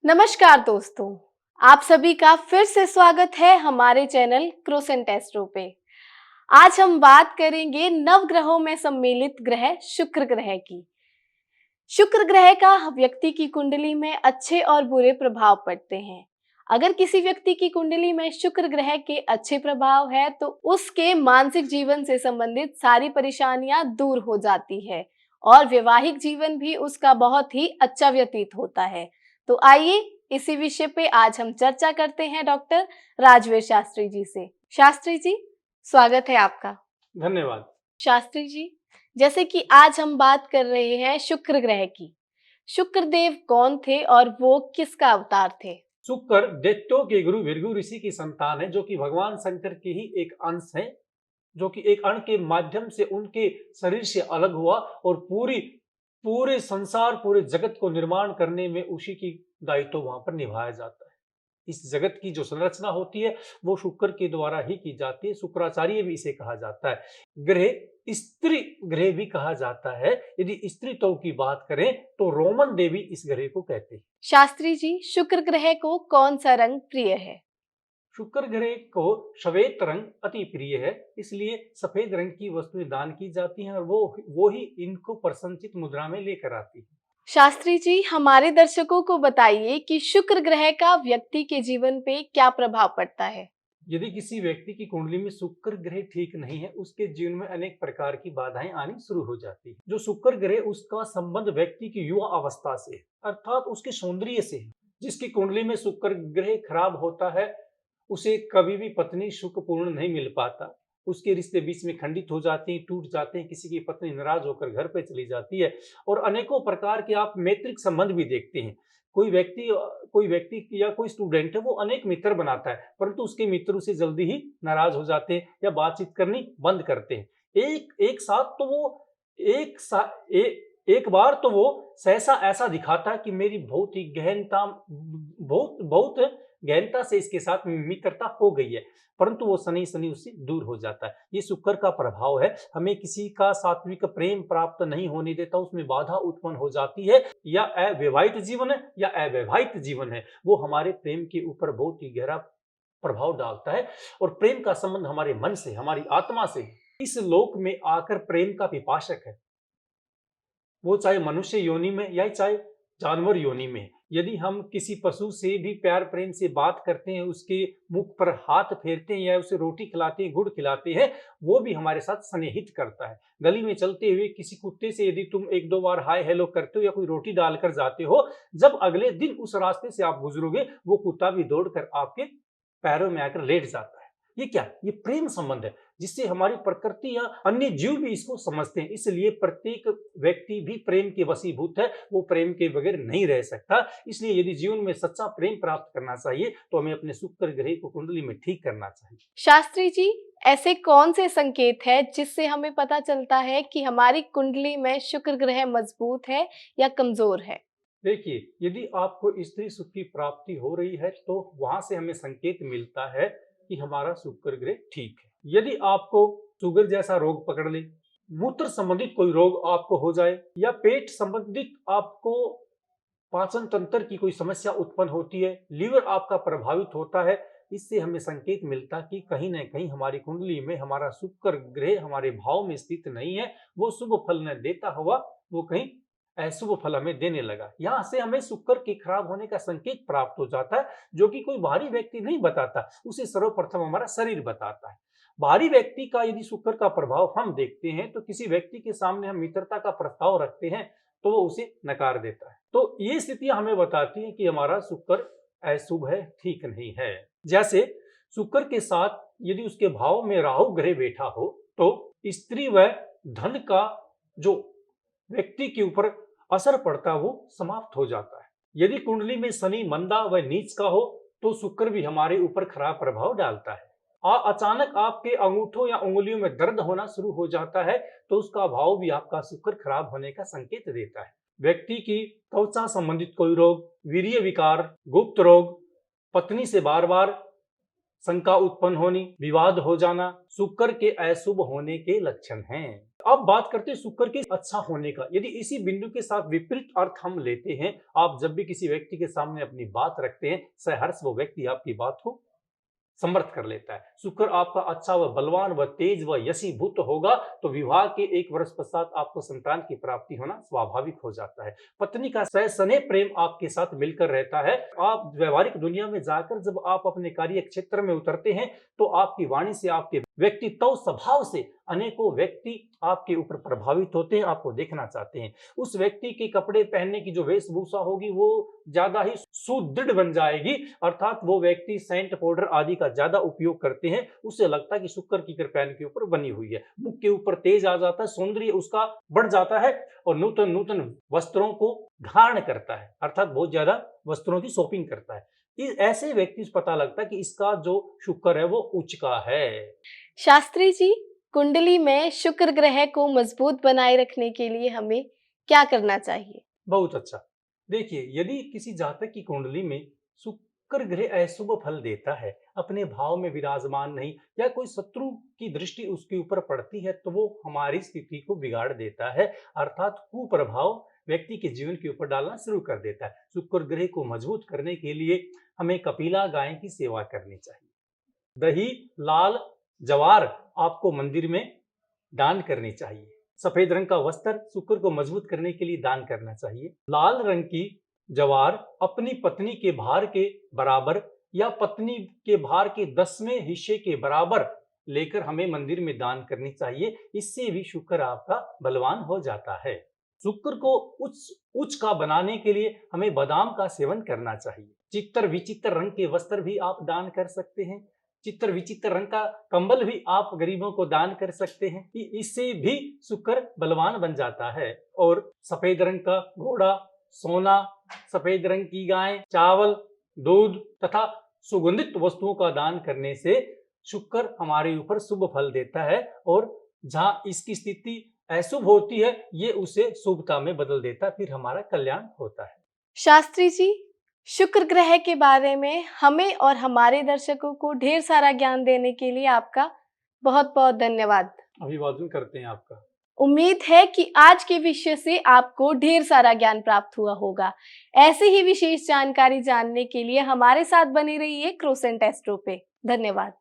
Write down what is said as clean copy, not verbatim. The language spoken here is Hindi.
नमस्कार दोस्तों, आप सभी का फिर से स्वागत है हमारे चैनल क्रोस एंड एस्ट्रो पे। आज हम बात करेंगे नवग्रहों में सम्मिलित ग्रह शुक्र ग्रह की। शुक्र ग्रह का व्यक्ति की कुंडली में अच्छे और बुरे प्रभाव पड़ते हैं। अगर किसी व्यक्ति की कुंडली में शुक्र ग्रह के अच्छे प्रभाव है तो उसके मानसिक जीवन से संबंधित सारी परेशानियां दूर हो जाती है और वैवाहिक जीवन भी उसका बहुत ही अच्छा व्यतीत होता है। तो आइए इसी विषय पे आज हम चर्चा करते हैं डॉक्टर राजवीर शास्त्री जी से। शास्त्री जी, स्वागत है आपका। धन्यवाद। शास्त्री जी, जैसे कि आज हम बात कर रहे हैं शुक्र ग्रह की। शुक्र देव कौन थे और वो किसका अवतार थे? शुक्र दैत्यों के गुरु भृगु ऋषि की संतान है, जो कि भगवान शंकर की ही एक अंश है, जो कि एक अण के माध्यम से उनके शरीर से अलग हुआ और पूरे संसार, पूरे जगत को निर्माण करने में उसी की दायित्व वहां पर निभाया जाता है। इस जगत की जो संरचना होती है वो शुक्र के द्वारा ही की जाती है। शुक्राचार्य भी इसे कहा जाता है। ग्रह स्त्री ग्रह भी कहा जाता है। यदि स्त्रीत्व की बात करें तो रोमन देवी इस ग्रह को कहते हैं। शास्त्री जी, शुक्र ग्रह को कौन सा रंग प्रिय है? शुक्र ग्रह को श्वेत रंग अति प्रिय है, इसलिए सफेद रंग की वस्तुएं दान की जाती हैं और वो ही इनको प्रसन्नचित मुद्रा में लेकर आती है। शास्त्री जी, हमारे दर्शकों को बताइए कि शुक्र ग्रह का व्यक्ति के जीवन पे क्या प्रभाव पड़ता है? यदि किसी व्यक्ति की कुंडली में शुक्र ग्रह ठीक नहीं है, उसके जीवन में अनेक प्रकार की बाधाएं आनी शुरू हो जाती है। जो शुक्र ग्रह, उसका संबंध व्यक्ति की युवा अवस्था से है, अर्थात उसके सौंदर्य से है। जिसकी कुंडली में शुक्र ग्रह खराब होता है, उसे कभी भी पत्नी सुखपूर्ण नहीं मिल पाता। उसके रिश्ते बीच में खंडित हो जाते हैं, टूट जाते हैं। किसी की पत्नी नाराज होकर घर पे चली जाती है और अनेकों प्रकार के आप मैत्रिक संबंध भी देखते हैं। कोई व्यक्ति या कोई स्टूडेंट है, वो अनेक मित्र बनाता है, परंतु उसके मित्र उसे जल्दी ही नाराज हो जाते हैं या बातचीत करनी बंद करते हैं। एक बार तो वो सहसा ऐसा दिखाता है कि मेरी बहुत बहुत गहनता से इसके साथ मित्रता हो गई है, परंतु वो शनि शनि उससे दूर हो जाता है। ये शुक्र का प्रभाव है। हमें किसी का सात्विक प्रेम प्राप्त नहीं होने देता, उसमें बाधा उत्पन्न हो जाती है। या अविवाहित जीवन है या अवैवाहित जीवन है, वो हमारे प्रेम के ऊपर बहुत ही गहरा प्रभाव डालता है। और प्रेम का संबंध हमारे मन से, हमारी आत्मा से। इस लोक में आकर प्रेम का पिपासक है, वो चाहे मनुष्य योनि में या चाहे जानवर योनि में। यदि हम किसी पशु से भी प्यार प्रेम से बात करते हैं, उसके मुख पर हाथ फेरते हैं या उसे रोटी खिलाते हैं, गुड़ खिलाते हैं, वो भी हमारे साथ स्नेहित करता है। गली में चलते हुए किसी कुत्ते से यदि तुम एक दो बार हाय हेलो करते हो या कोई रोटी डालकर जाते हो, जब अगले दिन उस रास्ते से आप गुजरोगे, वो कुत्ता भी दौड़कर आपके पैरों में आकर लेट जाता है। ये क्या? ये प्रेम संबंध है, जिससे हमारी प्रकृति या अन्य जीव भी इसको समझते हैं। इसलिए प्रत्येक व्यक्ति भी प्रेम के वशीभूत है, वो प्रेम के बगैर नहीं रह सकता। इसलिए यदि जीवन में सच्चा प्रेम प्राप्त करना चाहिए तो हमें अपने शुक्र ग्रह को कुंडली में ठीक करना चाहिए। शास्त्री जी, ऐसे कौन से संकेत है जिससे हमें पता चलता है कि हमारी कुंडली में शुक्र ग्रह मजबूत है या कमजोर है? देखिए, यदि आपको स्त्री सुख की प्राप्ति हो रही है तो वहां से हमें संकेत मिलता है कि हमारा शुक्र ग्रह ठीक है। यदि आपको शुगर जैसा रोग पकड़ ले, मूत्र संबंधित कोई रोग आपको हो जाए या पेट संबंधित आपको पाचन तंत्र की कोई समस्या उत्पन्न होती है, लीवर आपका प्रभावित होता है, इससे हमें संकेत मिलता कि कहीं ना कहीं हमारी कुंडली में हमारा शुक्र ग्रह हमारे भाव में स्थित नहीं है। वो शुभ फल न देता हुआ वो कहीं अशुभ फल हमें देने लगा। यहाँ से हमें शुक्र के खराब होने का संकेत प्राप्त हो जाता है, जो कि कोई बाहरी व्यक्ति नहीं बताता, उसे सर्वप्रथम हमारा शरीर बताता है। बाहरी व्यक्ति का यदि शुक्र का प्रभाव हम देखते हैं तो किसी व्यक्ति के सामने हम मित्रता का प्रस्ताव रखते हैं तो वो उसे नकार देता है। तो ये स्थितियां हमें बताती हैं कि हमारा शुक्र अशुभ है, ठीक नहीं है। जैसे शुक्र के साथ यदि उसके भाव में राहु ग्रह बैठा हो तो स्त्री व धन का जो व्यक्ति के ऊपर असर पड़ता है वो समाप्त हो जाता है। यदि कुंडली में शनि मंदा व नीच का हो तो शुक्र भी हमारे ऊपर खराब प्रभाव डालता है। अचानक आपके अंगूठों या उंगलियों में दर्द होना शुरू हो जाता है तो उसका भाव भी आपका शुक्र खराब होने का संकेत देता है। व्यक्ति की त्वचा संबंधित कोई रोग, वीर्य विकार, गुप्त रोग, पत्नी से बार बार शंका उत्पन्न होनी, विवाद हो जाना, शुक्र के अशुभ होने के लक्षण हैं। अब बात करते हैं शुक्र के अच्छा होने का। यदि इसी बिंदु के साथ विपरीत अर्थ हम लेते हैं, आप जब भी किसी व्यक्ति के सामने अपनी बात रखते हैं, सहर्ष वो व्यक्ति आपकी बात को समर्थ कर लेता है। शुक्र आपका अच्छा व बलवान व तेज व यशीभूत होगा तो विवाह के 1 वर्ष पश्चात आपको संतान की प्राप्ति होना स्वाभाविक हो जाता है। पत्नी का सस्नेह प्रेम आपके साथ मिलकर रहता है। आप व्यवहारिक दुनिया में जाकर जब आप अपने कार्य क्षेत्र में उतरते हैं तो आपकी वाणी से, आपके व्यक्तित्व स्वभाव से अनेकों व्यक्ति आपके ऊपर प्रभावित होते हैं, आपको देखना चाहते हैं। उस व्यक्ति के कपड़े पहनने की जो वेशभूषा होगी वो ज्यादा ही सुदृढ़ बन जाएगी, अर्थात वो व्यक्ति सेंट पाउडर आदि का ज्यादा उपयोग करते हैं, उससे लगता है कि शुक्र की कृपा इनके ऊपर बनी हुई है। मुख के ऊपर तेज आ जाता है, सौंदर्य उसका बढ़ जाता है और नूतन नूतन वस्त्रों को धारण करता है, अर्थात बहुत ज्यादा वस्त्रों की शॉपिंग करता है। ऐसे व्यक्ति से पता लगता है कि इसका जो शुक्र है वो उच्च का है। शास्त्री जी, कुंडली में शुक्र ग्रह को मजबूत बनाए रखने के लिए हमें क्या करना चाहिए? बहुत अच्छा। देखिए, यदि किसी जातक की कुंडली में शुक्र ग्रह अशुभ फल देता है, अपने भाव में विराजमान नहीं, या कोई शत्रु की दृष्टि उसके ऊपर पड़ती है, तो वो हमारी स्थिति को बिगाड़ देता है, अर्थात कुप्रभाव व्यक्ति के जीवन के ऊपर डालना शुरू कर देता है। शुक्र ग्रह को मजबूत करने के लिए हमें कपिला गाय की सेवा करनी चाहिए। दही, लाल जवार आपको मंदिर में दान करनी चाहिए। सफेद रंग का वस्त्र शुक्र को मजबूत करने के लिए दान करना चाहिए। लाल रंग की जवार अपनी पत्नी के भार के बराबर या पत्नी के भार के 10वें हिस्से के बराबर लेकर हमें मंदिर में दान करनी चाहिए। इससे भी शुक्र आपका बलवान हो जाता है। शुक्र को उच्च का बनाने के लिए हमें बादाम का सेवन करना चाहिए। चित्र विचित्र रंग के वस्त्र भी आप दान कर सकते हैं। चित्र विचित्र रंग का कंबल भी आप गरीबों को दान कर सकते हैं। इससे भी शुक्र बलवान बन जाता है। और सफेद रंग का घोड़ा, सोना, सफेद रंग की गाय, चावल, दूध तथा सुगंधित वस्तुओं का दान करने से शुक्र हमारे ऊपर शुभ फल देता है, और जहां इसकी स्थिति अशुभ होती है ये उसे शुभता में बदल देता है, फिर हमारा कल्याण होता है। शास्त्री जी, शुक्र ग्रह के बारे में हमें और हमारे दर्शकों को ढेर सारा ज्ञान देने के लिए आपका बहुत बहुत धन्यवाद। अभिवादन करते हैं आपका। उम्मीद है कि आज के विषय से आपको ढेर सारा ज्ञान प्राप्त हुआ होगा। ऐसे ही विशेष जानकारी जानने के लिए हमारे साथ बने रहिए क्रोसेंट एस्ट्रो पे। धन्यवाद।